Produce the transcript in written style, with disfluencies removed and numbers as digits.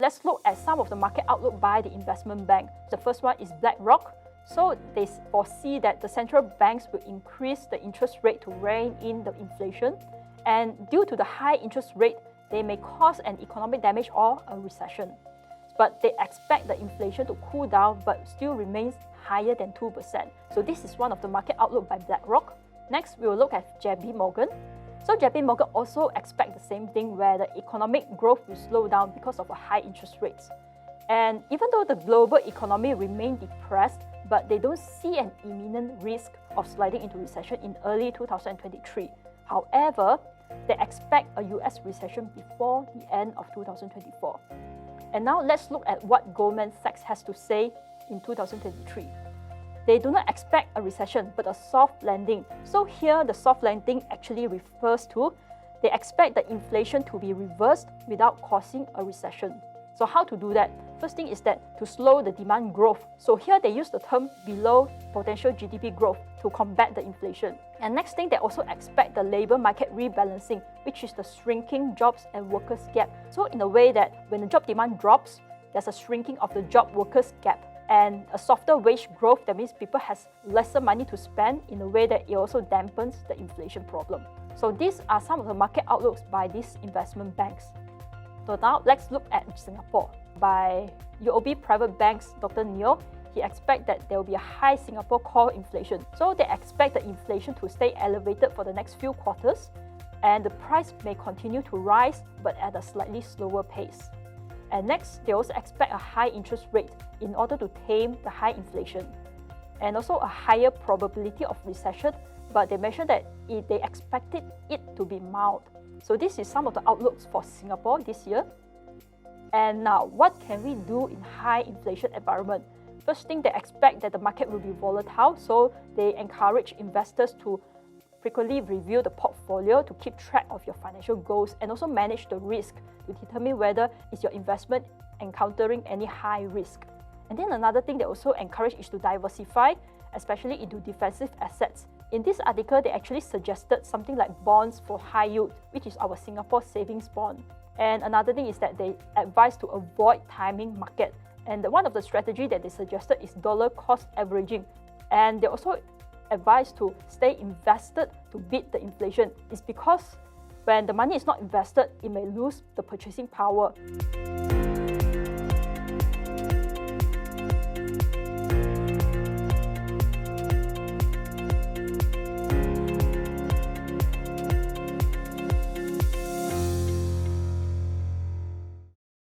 Let's look at some of the market outlook by the investment bank. The first one is BlackRock. So they foresee that the central banks will increase the interest rate to rein in the inflation. And due to the high interest rate, they may cause an economic damage or a recession. But they expect the inflation to cool down but still remains higher than 2%. So this is one of the market outlook by BlackRock. Next, we will look at JP Morgan. So JP Morgan also expect the same thing where the economic growth will slow down because of a high interest rates. And even though the global economy remains depressed, but they don't see an imminent risk of sliding into recession in early 2023. However, they expect a US recession before the end of 2024. And now let's look at what Goldman Sachs has to say in 2023. They do not expect a recession, but a soft landing. So here, the soft landing actually refers to they expect the inflation to be reversed without causing a recession. So how to do that? First thing is that to slow the demand growth. So here they use the term below potential GDP growth to combat the inflation. And next thing, they also expect the labor market rebalancing, which is the shrinking jobs and workers gap. So in a way that when the job demand drops, there's a shrinking of the job workers gap. And a softer wage growth, that means people has lesser money to spend in a way that it also dampens the inflation problem. So these are some of the market outlooks by these investment banks. So now let's look at Singapore. By UOB Private Bank's Dr. Neo, he expects that there will be a high Singapore core inflation. So they expect the inflation to stay elevated for the next few quarters, and the price may continue to rise but at a slightly slower pace. And next, they also expect a high interest rate in order to tame the high inflation, and also a higher probability of recession, but they mentioned that they expected it to be mild. So this is some of the outlooks for Singapore this year. And now, what can we do in high inflation environment? First thing, they expect that the market will be volatile, so they encourage investors to frequently review the portfolio to keep track of your financial goals and also manage the risk to determine whether is your investment encountering any high risk. And then another thing they also encourage is to diversify, especially into defensive assets. In this article, they actually suggested something like bonds for high yield, which is our Singapore savings bond. And another thing is that they advise to avoid timing market. And one of the strategy that they suggested is dollar cost averaging. And they also advise to stay invested to beat the inflation. It's because when the money is not invested, it may lose the purchasing power.